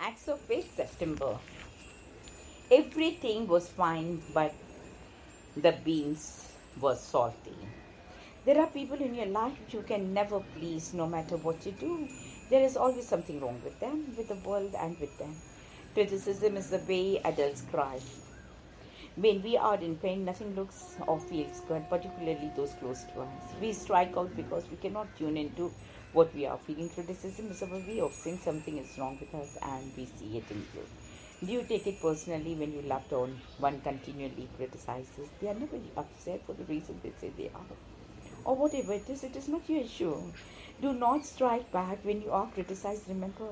Acts of 8th September. Everything was fine, but the beans were salty. There are people in your life you can never please no matter what you do. There is always something wrong with them, with the world, and with them. Criticism is the way adults cry. When we are in pain, nothing looks or feels good, particularly those close to us. We strike out because we cannot tune into what we are feeling. Criticism is our way of saying something is wrong with us and we see it in you. Do you take it personally when you loved one continually criticizes? They are never upset for the reason they say they are. Or whatever it is not your issue. Do not strike back when you are criticized. Remember,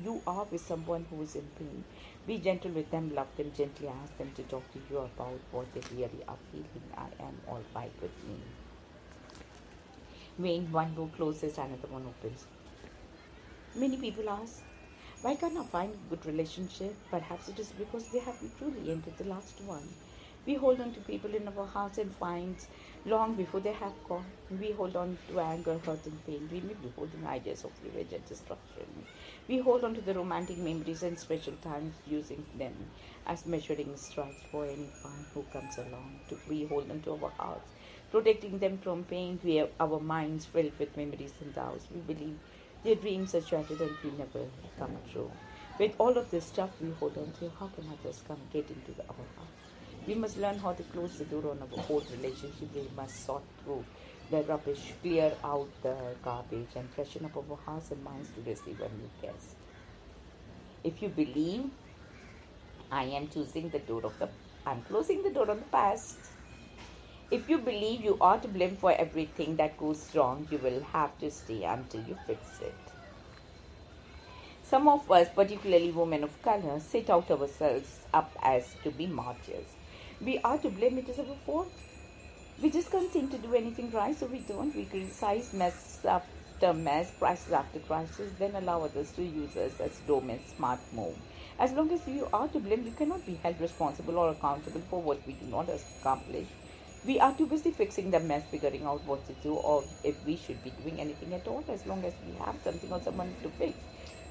you are with someone who is in pain. Be gentle with them, love them, gently ask them to talk to you about what they really are feeling. I am all right with me. When one door closes, another one opens. Many people ask, why can't I find a good relationship? Perhaps it is because they haven't truly entered the last one. We hold on to people in our hearts and finds long before they have gone. We hold on to anger, hurt, and pain. We may be holding ideas of revenge and destruction. We hold on to the romantic memories and special times, using them as measuring strikes for anyone who comes along. We hold on to our hearts, protecting them from pain. We have our minds filled with memories and doubts. We believe their dreams are shattered and will never come true. With all of this stuff we hold on to, how can others come get into our heart? We must learn how to close the door on our old relationship. We must sort through the rubbish, clear out the garbage, and freshen up our hearts and minds to receive a new guest. If you believe I'm closing the door on the past. If you believe you are to blame for everything that goes wrong, you will have to stay until you fix it. Some of us, particularly women of color, set out ourselves up as to be martyrs. We are to blame, it is our fault. We just can't seem to do anything right, so we don't. We criticize mess after mess, crisis after crisis, then allow others to use us as doormats. Smart move. As long as you are to blame, you cannot be held responsible or accountable for what we do not accomplish. We are too busy fixing the mess, figuring out what to do, or if we should be doing anything at all, as long as we have something or someone to fix.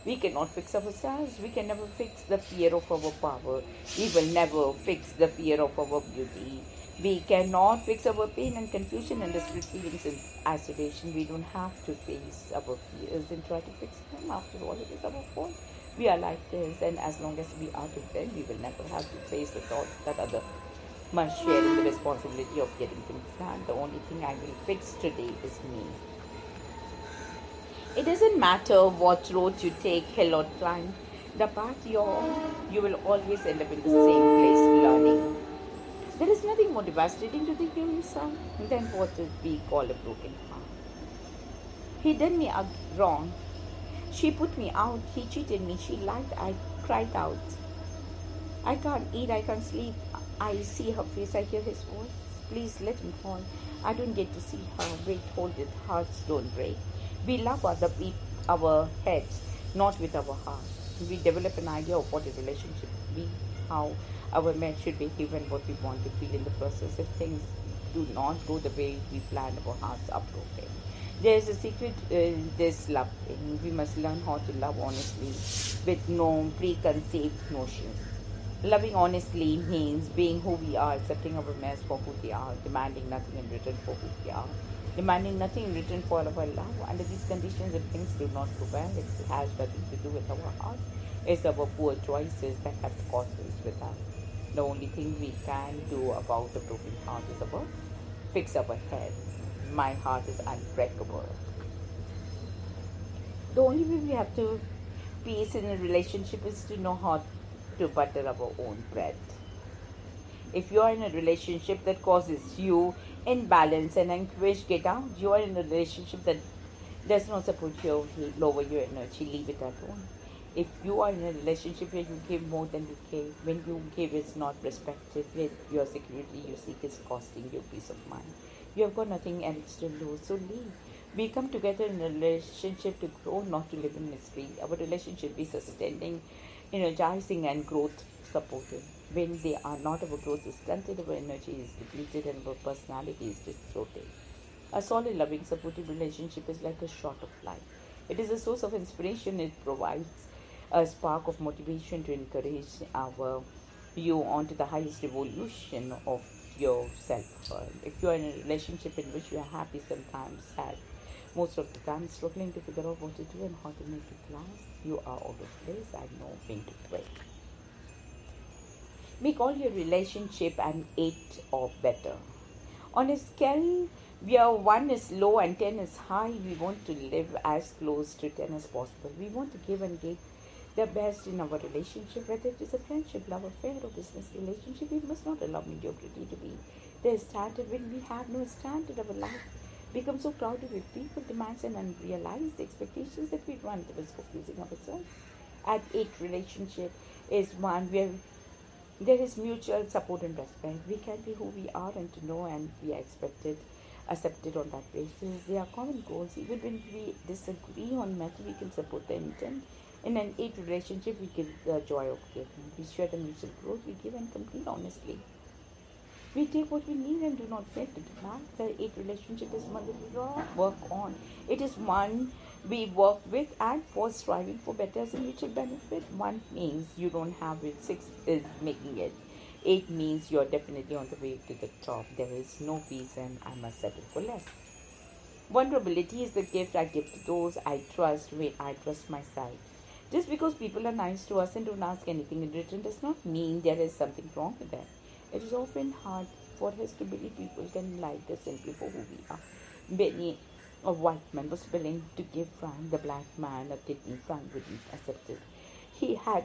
We cannot fix ourselves. We can never fix the fear of our power. We will never fix the fear of our beauty. We cannot fix our pain and confusion and desperate feelings in isolation. We don't have to face our fears and try to fix them. After all, it is our fault. We are like this, and as long as we are to blame, we will never have to face the thought that other must share in the responsibility of getting things done. The only thing I will fix today is me. It doesn't matter what road you take, hill or climb, the path you're on, you will always end up in the same place learning. There is nothing more devastating to the human soul than what we call a broken heart. He did me wrong. She put me out. He cheated me. She lied. I cried out. I can't eat. I can't sleep. I see her face. I hear his voice. Please let him fall. I don't get to see her. Wait, hold it. Hearts don't break. We love our heads, not with our hearts. We develop an idea of what a relationship should be, how our men should behave, and what we want to feel in the process. If things do not go the way we planned, our hearts are broken. There is a secret in this love thing. We must learn how to love honestly with no preconceived notions. Loving honestly means being who we are, accepting our mess for who they are, demanding nothing in return for who we are, demanding nothing in return for all of our love. Under these conditions, if things do not go well, it has nothing to do with our heart. It's our poor choices that have caused this with us. The only thing we can do about a broken heart is fix our head. My heart is unbreakable. The only way we have to peace in a relationship is to know how to butter our own bread. If you are in a relationship that causes you imbalance and anguish, get out. You are in a relationship that does not support you, lower your energy, leave it alone. If you are in a relationship where you give more than you give, when you give is not respected, where your security you seek is costing you peace of mind, you have got nothing else to lose, so leave. We come together in a relationship to grow, not to live in misery. Our relationship is sustaining, energizing, and growth supportive. When they are not, our growth is stunted, our energy is depleted, and our personality is distorted. A solid, loving, supportive relationship is like a shot of light. It is a source of inspiration. It provides a spark of motivation to encourage you onto the highest evolution of yourself. If you are in a relationship in which you are happy, sometimes sad, most of the time struggling to figure out what to do and how to make it last, you are out of place and know when to quit. Make all your relationship an 8 or better. On a scale where 1 is low and 10 is high, we want to live as close to 10 as possible. We want to give and take the best in our relationship, whether it is a friendship, love affair, or business relationship. We must not allow mediocrity to be the standard. When we have no standard, our life becomes so crowded with people, demands, and unrealized expectations that we run the risk of losing ourselves. At 8, relationship is one where there is mutual support and respect. We can be who we are and to know and be expected, accepted on that basis. There are common goals. Even when we disagree on matter, we can support the intent. In an 8 relationship, we give the joy of giving. We share the mutual growth. We give and complete honestly. We take what we need and do not fail to demand. The 8 relationship is one that we work on. It is one we work with and for striving for better as a mutual benefit. 1 means you don't have it, 6 is making it. 8 means you're definitely on the way to the top. There is no reason I must settle for less. Vulnerability is the gift I give to those I trust when I trust myself. Just because people are nice to us and don't ask anything in return does not mean there is something wrong with them. It is often hard for us to believe people can like us simply for who we are. Benny, a white man, was willing to give Frank, the black man, a kidney. Frank wouldn't accept it. He had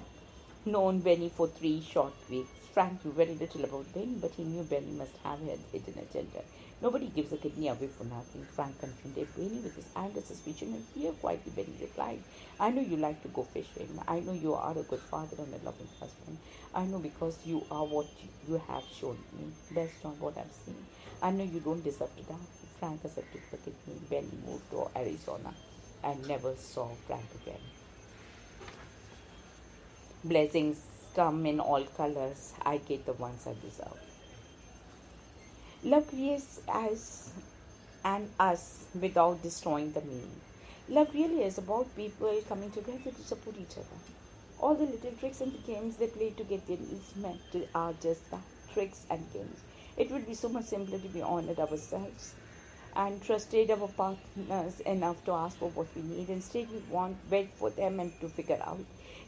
known Benny for 3 short weeks. Frank knew very little about Benny, but he knew Benny must have had hidden agenda. Nobody gives a kidney away for nothing. Frank confronted Benny with his anger, suspicion, and fear. Quietly, Benny replied, I know you like to go fishing. I know you are a good father and a loving husband. I know because you are what you have shown me, based on what I've seen. I know you don't deserve to die. Frank accepted the kidney. Benny moved to Arizona and never saw Frank again. Blessings come in all colors. I get the ones I deserve. Love creates us and us without destroying the meaning. Love really is about people coming together to support each other. All the little tricks and the games they play to get their needs met are just that, tricks and games. It would be so much simpler to be honored ourselves and trusted our partners enough to ask for what we need. Instead, we want wait for them and to figure out.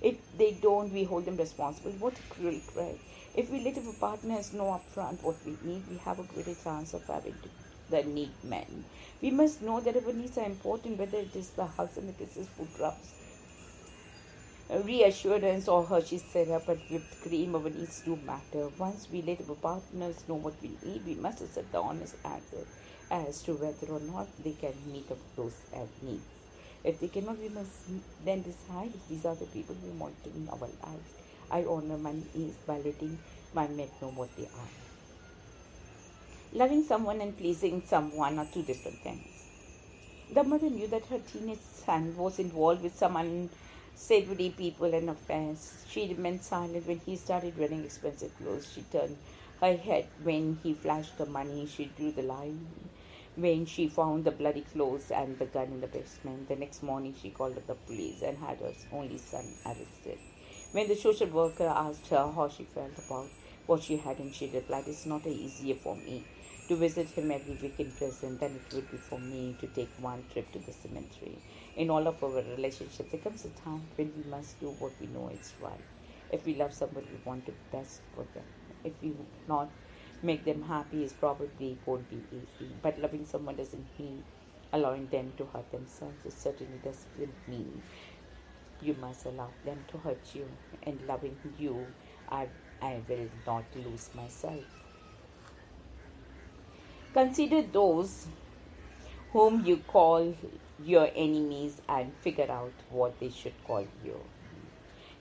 If they don't, we hold them responsible. What a cruel cry. If we let our partners know upfront what we need, we have a greater chance of having the need met. We must know that our needs are important, whether it is the hugs and the kisses, food drops, reassurance, or Hershey's syrup and whipped cream. Our needs do matter. Once we let our partners know what we need, we must accept the honest answer as to whether or not they can meet up those needs. If they cannot, we must then decide if these are the people we want in our lives. I honor my needs by letting my men know what they are. Loving someone and pleasing someone are 2 different things. The mother knew that her teenage son was involved with some unsavory people and affairs. She remained silent when he started wearing expensive clothes. She turned her head when he flashed the money. She drew the line when she found the bloody clothes and the gun in the basement. The next morning, she called up the police and had her only son arrested. When the social worker asked her how she felt about what she had, and she replied, it's not easier for me to visit him every week in prison than it would be for me to take 1 trip to the cemetery. In all of our relationships, there comes a time when we must do what we know is right. If we love somebody, we want the best for them. If we not make them happy, it probably won't be easy. But loving someone doesn't mean allowing them to hurt themselves. It certainly doesn't mean you must allow them to hurt you. In loving you, I will not lose myself. Consider those whom you call your enemies and figure out what they should call you.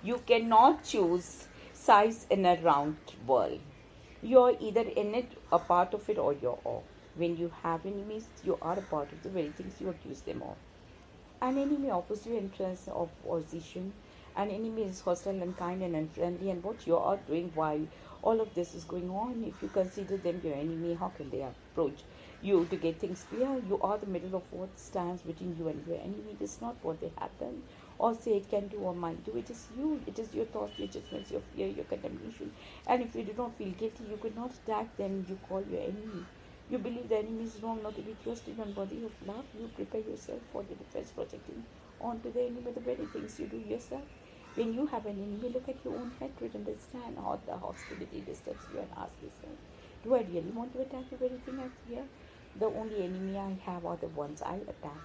You cannot choose sides in a round world. You're either in it, a part of it, or you're off. When you have enemies, you are a part of the very things you accuse them of. An enemy offers you interest of position. An enemy is hostile, unkind, and unfriendly. And what you are doing while all of this is going on, if you consider them your enemy, how can they approach you to get things clear? You are the middle of what stands between you and your enemy. It is not what they have done or say it can do or might do. It is you. It is your thoughts, your judgments, your fear, your condemnation. And if you do not feel guilty, you could not attack them. You call your enemy. You believe the enemy is wrong, not to be trusted, unworthy of love. You prepare yourself for the defense, projecting onto the enemy the very things you do yourself. When you have an enemy, look at your own hatred, understand how the hostility disturbs you, and ask yourself, do I really want to attack the very thing I fear? The only enemy I have are the ones I attack.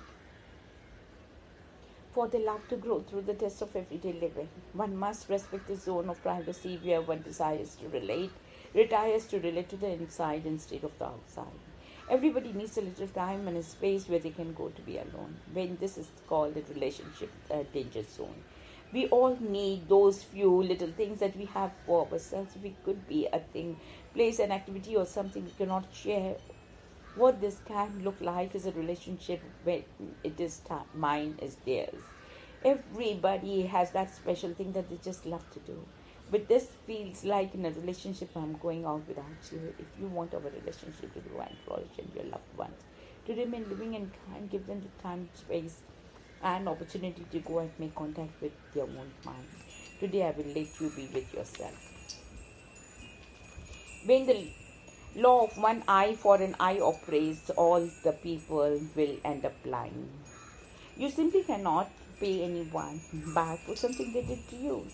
For the love to grow through the test of everyday living, one must respect the zone of privacy where one desires to retires to relate to the inside instead of the outside. Everybody needs a little time and a space where they can go to be alone. When this is called a relationship danger zone. We all need those few little things that we have for ourselves. We could be a thing, place, an activity, or something we cannot share. What this can look like is a relationship where it is mine is theirs. Everybody has that special thing that they just love to do. But this feels like in a relationship I'm going out without you. If you want our relationship to grow and flourish and your loved ones to remain living and kind, give them the time, space, and opportunity to go and make contact with their own mind. Today I will let you be with yourself. When the law of one eye for an eye operates, all the people will end up blind. You simply cannot pay anyone back for something they did to you.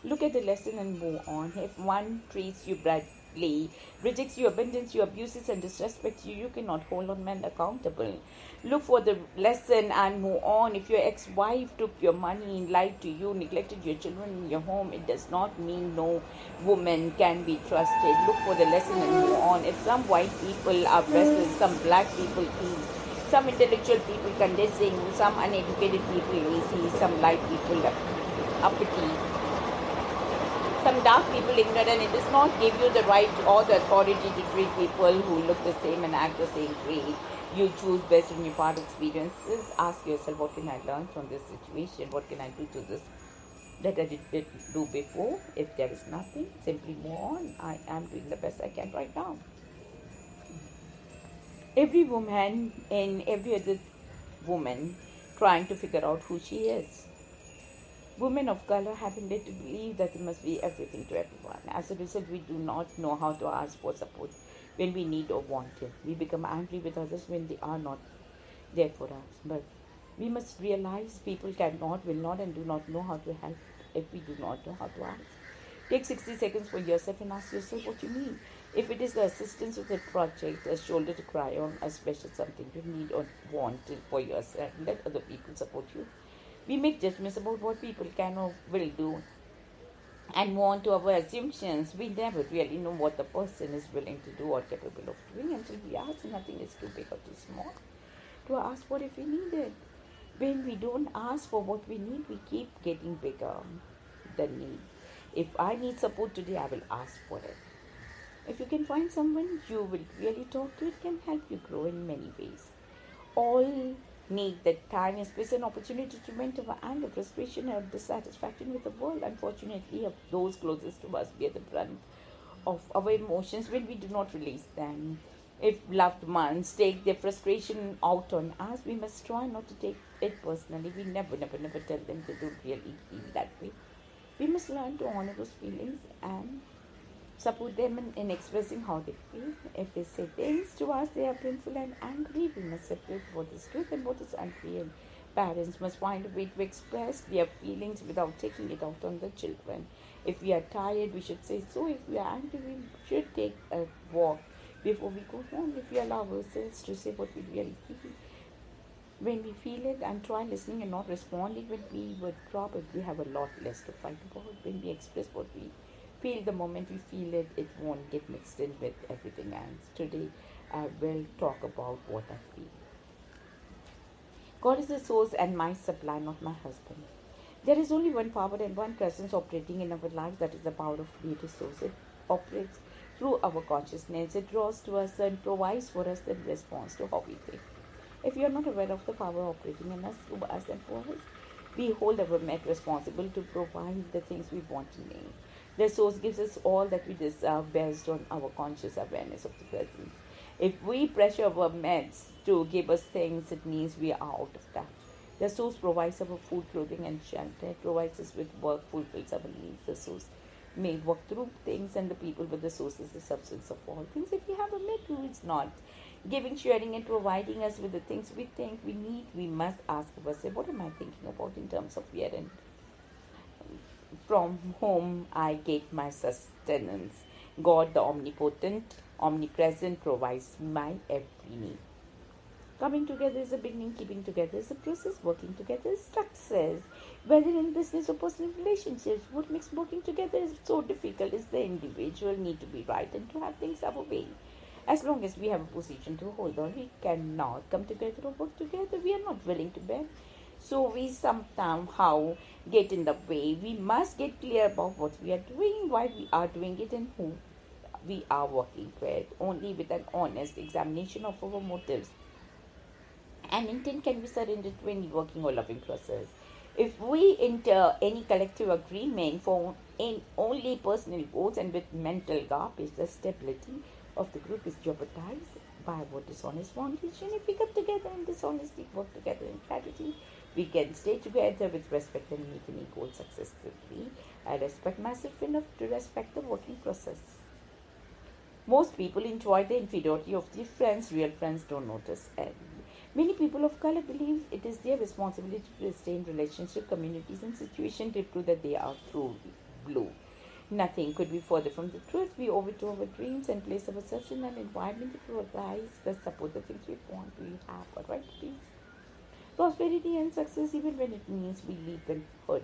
Look at the lesson and move on. If one treats you badly, rejects you, abandons you, abuses and disrespects you, you cannot hold on men accountable. Look for the lesson and move on. If your ex-wife took your money, lied to you, neglected your children in your home, it does not mean no woman can be trusted. Look for the lesson and move on. If some white people are restless, some black people please, some intellectual people condescending, some uneducated people lazy, some light people uppity, some dark people ignorant, it does not give you the right or the authority to treat people who look the same and act the same way. You choose based on your past experiences. Ask yourself, what can I learn from this situation? What can I do to this that I didn't do before? If there is nothing, simply move on. I am doing the best I can right now. Every woman and every other woman trying to figure out who she is. Women of color have been led to believe that they must be everything to everyone. As a result, we do not know how to ask for support when we need or want it. We become angry with others when they are not there for us. But we must realize people cannot, will not, and do not know how to help if we do not know how to ask. Take 60 seconds for yourself and ask yourself what you need. If it is the assistance with a project, a shoulder to cry on, a special something you need or want for yourself, let other people support you. We make judgments about what people can or will do and want to our assumptions. We never really know what the person is willing to do or capable of doing until we ask. Nothing is too big or too small to ask what if we need it. When we don't ask for what we need, we keep getting bigger the need. If I need support today, I will ask for it. If you can find someone you will really talk to, it can help you grow in many ways. All need that time and space and opportunity to vent our anger, frustration, or dissatisfaction with the world. Unfortunately, those closest to us bear the brunt of our emotions when we do not release them. If loved ones take their frustration out on us, we must try not to take it personally. We never tell them they don't really feel that way. We must learn to honor those feelings and support them in expressing how they feel. If they say things to us they are painful and angry, we must separate what is truth and what is unreal. Parents must find a way to express their feelings without taking it out on the children. If we are tired, we should say so. If we are angry, we should take a walk before we go home. If we allow ourselves to say what we really feel when we feel it and try listening and not responding when we would probably have a lot less to fight about. When we express what we feel the moment we feel it, it won't get mixed in with everything else. Today I will talk about what I feel. God is the source and my supply, not my husband. There is only one power and one presence operating in our lives, that is the power of creative source. It operates through our consciousness. It draws to us and provides for us the response to how we think. If you are not aware of the power operating in us, through us and for us, we hold our mate responsible to provide the things we want to need. The source gives us all that we deserve based on our conscious awareness of the present. If we pressure our mates to give us things, it means we are out of touch. The source provides our food, clothing, and shelter. It provides us with work, fulfills our needs. The source may work through things, and the people with the source is the substance of all things. If we have a mate who is not giving, sharing, and providing us with the things we think we need, we must ask ourselves, what am I thinking about in terms of where and from whom I get my sustenance? God, the omnipotent, omnipresent, provides my every need. Coming together is a beginning, keeping together is a process, working together is success. Whether in business or personal relationships, what makes working together is so difficult is the individual need to be right and to have things our way. As long as we have a position to hold on, we cannot come together or work together. We are not willing to bend. So we somehow get in the way. We must get clear about what we are doing, why we are doing it, and who we are working with. Only with an honest examination of our motives and intent can be surrendered to any working or loving process. If we enter any collective agreement for in only personal goals and with mental garbage, the stability of the group is jeopardized by our dishonest foundation. If we come together in dishonesty, work together in clarity, we can stay together with respect and meet any goal successfully. I respect myself enough to respect the working process. Most people enjoy the inferiority of their friends. Real friends don't notice. And many people of color believe it is their responsibility to stay in relationship, communities, and situations to prove that they are true blue. Nothing could be further from the truth. We owe it to our dreams and place ourselves in an environment that provides the support, the things we want. We have a right to peace, prosperity, and success, even when it means we leave the hood.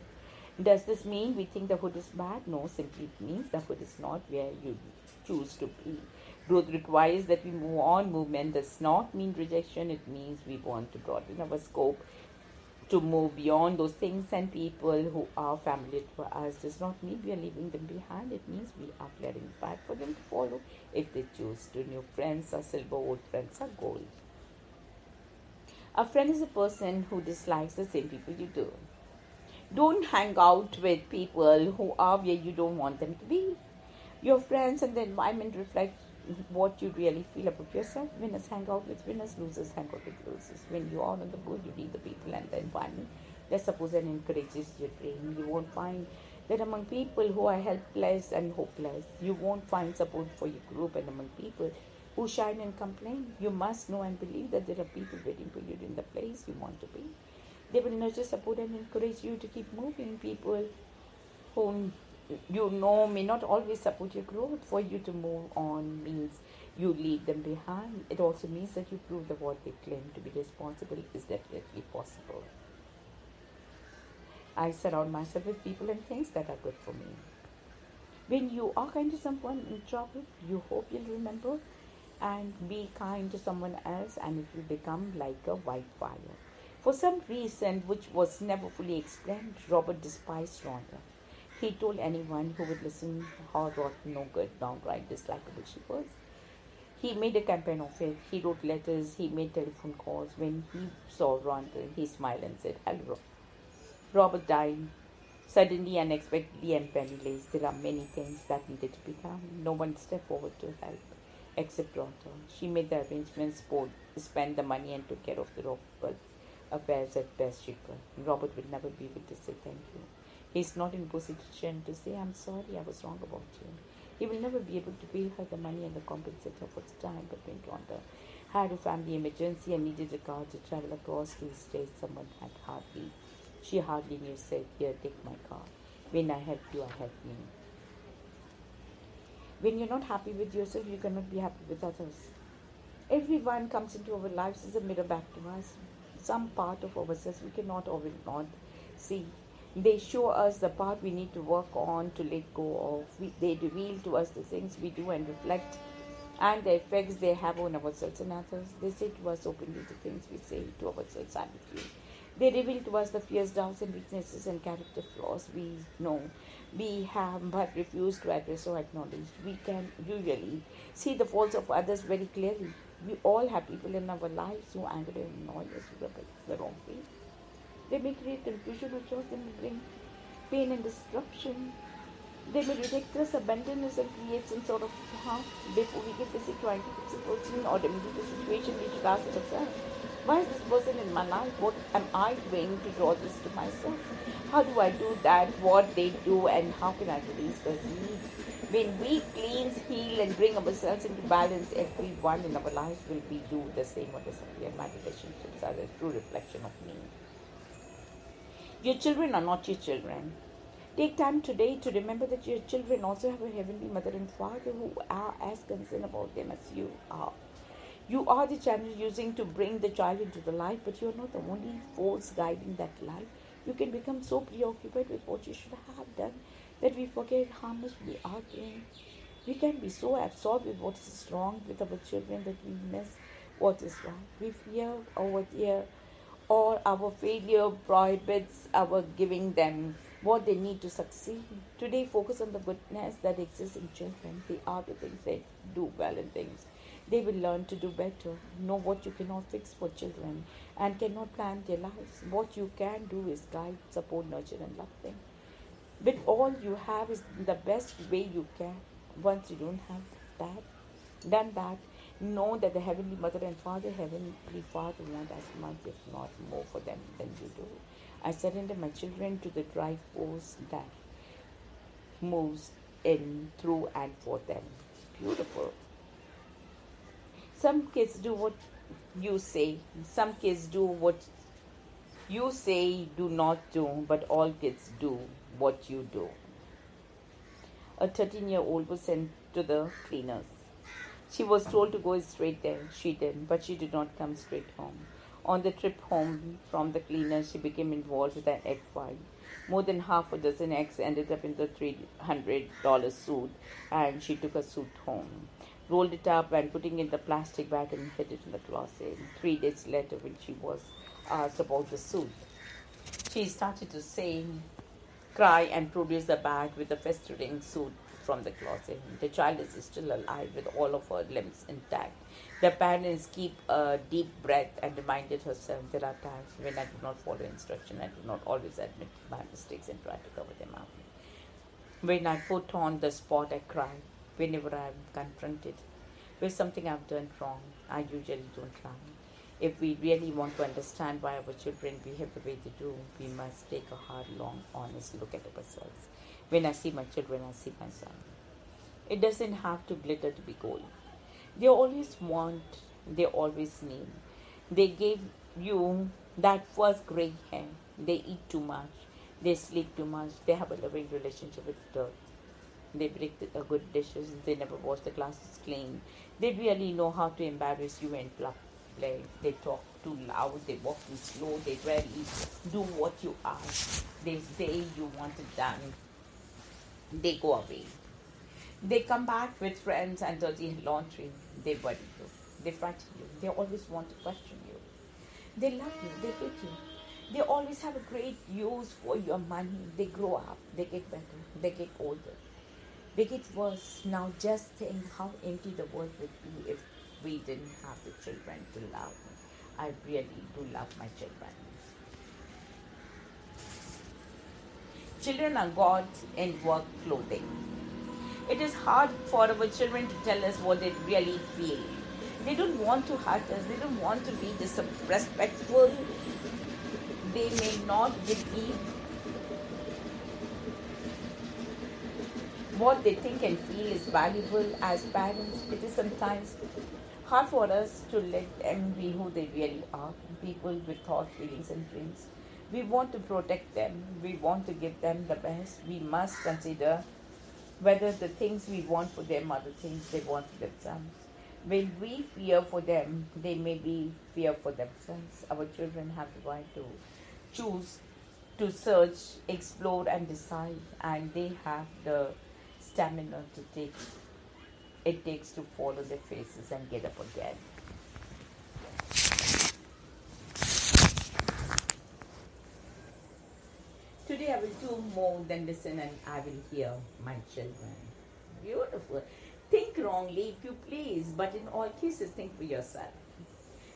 Does this mean we think the hood is bad? No, simply it means the hood is not where you choose to be. Growth requires that we move on. Movement does not mean rejection. It means we want to broaden our scope to move beyond those things and people who are familiar to us. Does not mean we are leaving them behind. It means we are clearing the path for them to follow if they choose to. New friends are silver, old friends are gold. A friend is a person who dislikes the same people you do. Don't hang out with people who are where you don't want them to be. Your friends and the environment reflect what you really feel about yourself. Winners hang out with winners, losers hang out with losers. When you are on the board, you need the people and the environment that supports and encourages your dream. You won't find that among people who are helpless and hopeless. You won't find support for your group, and among people who shine and complain. You must know and believe that there are people waiting for you in the place you want to be. They will nurture, support, and encourage you to keep moving. People who you know may not always support your growth. For you to move on means you leave them behind. It also means that you prove that what they claim to be responsible is definitely possible. I surround myself with people and things that are good for me. When you are kind to someone in trouble, you hope you'll remember and be kind to someone else, and it will become like a wildfire. For some reason which was never fully explained, Robert despised Rhonda. He told anyone who would listen how rotten, no good, downright dislikable she was. He made a campaign of it. He wrote letters. He made telephone calls. When he saw Rhonda, he smiled and said, "Hello." Robert died suddenly, unexpectedly, and penniless. There are many things that needed to be done. No one stepped forward to help except Rhonda. She made the arrangements, spent the money, and took care of the Robert's affairs as best she could. Robert will never be able to say thank you. He's not in a position to say, "I'm sorry, I was wrong about you." He will never be able to pay her the money and the compensate her for the time. But when Rhonda had a family emergency and needed a car to travel across the states, she hardly knew, said, "Here, take my car. When I help you, I help me." When you're not happy with yourself, you cannot be happy with others. Everyone comes into our lives as a mirror back to us. Some part of ourselves we cannot or will not see. They show us the part we need to work on, to let go of. They reveal to us the things we do and reflect and the effects they have on ourselves and others. They say to us openly the things we say to ourselves and with you. They reveal to us the fears, doubts, and weaknesses and character flaws we know we have but refuse to address or acknowledge. We can usually see the faults of others very clearly. We all have people in our lives who anger and annoy us, who rub us the wrong way. They may create confusion or chaos. They may bring pain and disruption. They may reject us, abandon us, and create some sort of harm. Before we get busy trying to fix a person or remedy the situation, we should ask ourselves, Why is this person in my life? What am I doing to draw this to myself? How do I do that? What they do, and how can I release this need? When we cleanse, heal, and bring ourselves into balance, everyone in our lives will be do the same or disappear. My relationships are a true reflection of me. Your children are not your children. Take time today to remember that your children also have a heavenly mother and father who are as concerned about them as you are. You are the channel using to bring the child into the life, but you're not the only force guiding that life. You can become so preoccupied with what you should have done that we forget how much we are doing. We can be so absorbed with what is wrong with our children that we miss what is right. We fear our dear or our failure prohibits our giving them what they need to succeed. Today, focus on the goodness that exists in children. They are the things they do well in things. They will learn to do better. Know what you cannot fix for children and cannot plan their lives. What you can do is guide, support, nurture, and love them. But all you have is the best way you can. Once you don't have that, done that, know that the Heavenly Mother and Father, Heavenly Father, want as much, if not more, for them than you do. I surrender my children to the drive force that moves in, through, and for them. Beautiful. Some kids do what you say. Some kids do what you say do not do, but all kids do what you do. A 13-year-old was sent to the cleaners. She was told to go straight there. She did, but she did not come straight home. On the trip home from the cleaners, she became involved with an egg fight. More than half a dozen eggs ended up in the $300 suit, and she took her suit home, rolled it up, and putting it in the plastic bag and hid it in the closet. 3 days later, when she was asked about the suit, she started to cry and produce the bag with the festering suit from the closet. The child is still alive with all of her limbs intact. The parents keep a deep breath and reminded herself, there are times when I do not follow instruction, I do not always admit my mistakes and try to cover them up. When I put on the spot, I cry. Whenever I am confronted with something I've done wrong, I usually don't cry. If we really want to understand why our children behave the way they do, we must take a hard, long, honest look at ourselves. When I see my children, I see my son. It doesn't have to glitter to be gold. They always want, they always need. They gave you that first gray hair. They eat too much. They sleep too much. They have a loving relationship with dirt. They break the good dishes. They never wash the glasses clean. They really know how to embarrass you and play. They talk too loud. They walk too slow. They rarely do what you ask. They say you want it done. They go away. They come back with friends and dirty laundry. They worry you. They frighten you. They always want to question you. They love you. They hate you. They always have a great use for your money. They grow up. They get better. They get older. They get worse. Now just think how empty the world would be if we didn't have the children to love. I really do love my children. Children are gods in work clothing. It is hard for our children to tell us what they really feel. They don't want to hurt us. They don't want to be disrespectful. They may not believe what they think and feel is valuable. As parents, it is sometimes hard for us to let them be who they really are. People with thoughts, feelings, and dreams. We want to protect them. We want to give them the best. We must consider whether the things we want for them are the things they want for themselves. When we fear for them, they may be fear for themselves. Our children have the right to choose, to search, explore, and decide, and they have the stamina to take it takes to follow their faces and get up again. Today I will do more than listen, and I will hear my children. Beautiful. Think wrongly if you please, but in all cases think for yourself.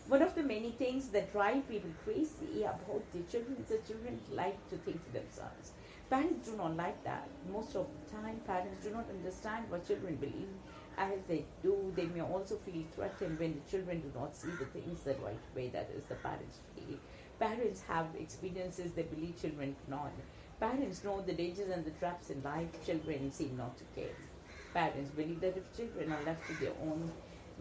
One of the many things that drive people crazy about their children is that children like to think for themselves. Parents do not like that. Most of the time, parents do not understand what children believe As they do, they may also feel threatened when the children do not see the things the right way, that is, the parents feel. Parents have experiences they believe children do not. Parents know the dangers and the traps in life, children seem not to care. Parents believe that if children are left to their own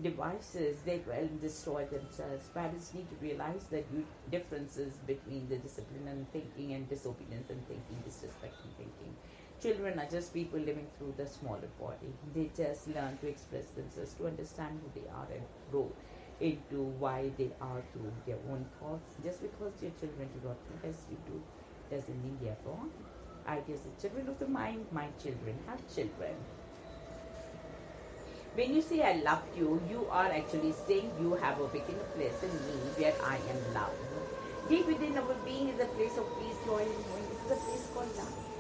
devices, they will destroy themselves. Parents need to realize the differences between the discipline and thinking and disobedience and thinking, disrespect and thinking. Children are just people living through the smaller body. They just learn to express themselves, to understand who they are and grow into why they are through their own thoughts. Just because your children do not think as you do doesn't mean they are wrong. I guess the children of the mind, my children have children. When you say I love you, you are actually saying you have awakened a place in me where I am loved. Deep within our being is a place of peace, joy, and knowing. This is a place called love.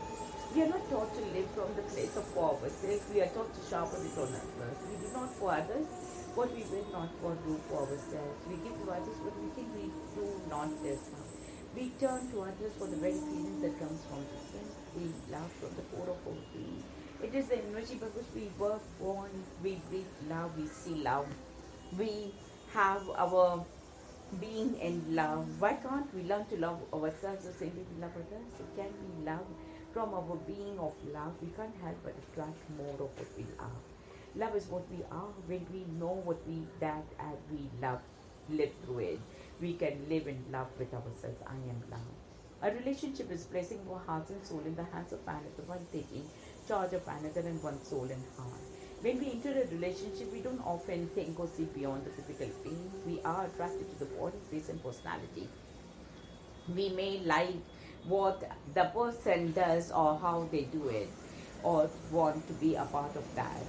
We are not taught to live from the place of for ourselves. We are taught to sharpen it on others. We do not for others what we will not do for ourselves. We give to others what we think we do not deserve. We turn to others for the very feelings that comes from within. We love from the core of our being. It is the energy by which we were born. We breathe love. We see love. We have our being in love. Why can't we learn to love ourselves the same way we love others? It can be love from our being of love. We can't help but attract more of what we are. Love is what we are. When we know what we that and we love, live through it, we can live in love with ourselves. I am love. A relationship is placing our hearts and soul in the hands of another, one taking charge of another and one soul and heart. When we enter a relationship, we don't often think or see beyond the physical being. We are attracted to the body, face, and personality. We may like what the person does or how they do it, or want to be a part of that.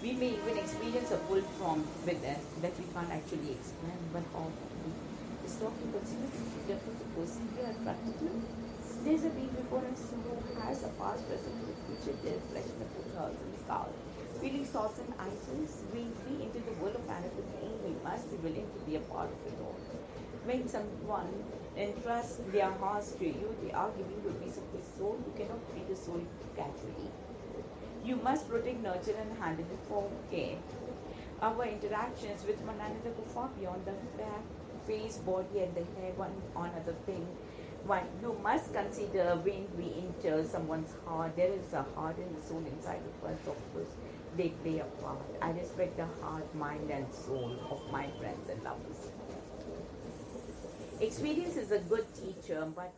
We may even experience a pull from within that we can't actually explain, but often it's not to consider the difference of person we are attracted to. There's a being before us who has a past, present, and future, their flesh and the hearts and the skull. Feelings, thoughts, and ideas. When we enter the world of another being, we must be willing to be a part of it all. When someone entrusts their hearts to you, they are giving you a piece of the soul. You cannot treat the soul casually. You must protect, nurture, and handle it for care. Our interactions with one another go far beyond the face, body, and the hair, one another thing. One, you must consider when we enter someone's heart, there is a heart and the soul inside of us, of course. They play a part. I respect the heart, mind, and soul of my friends and lovers. Experience is a good teacher, but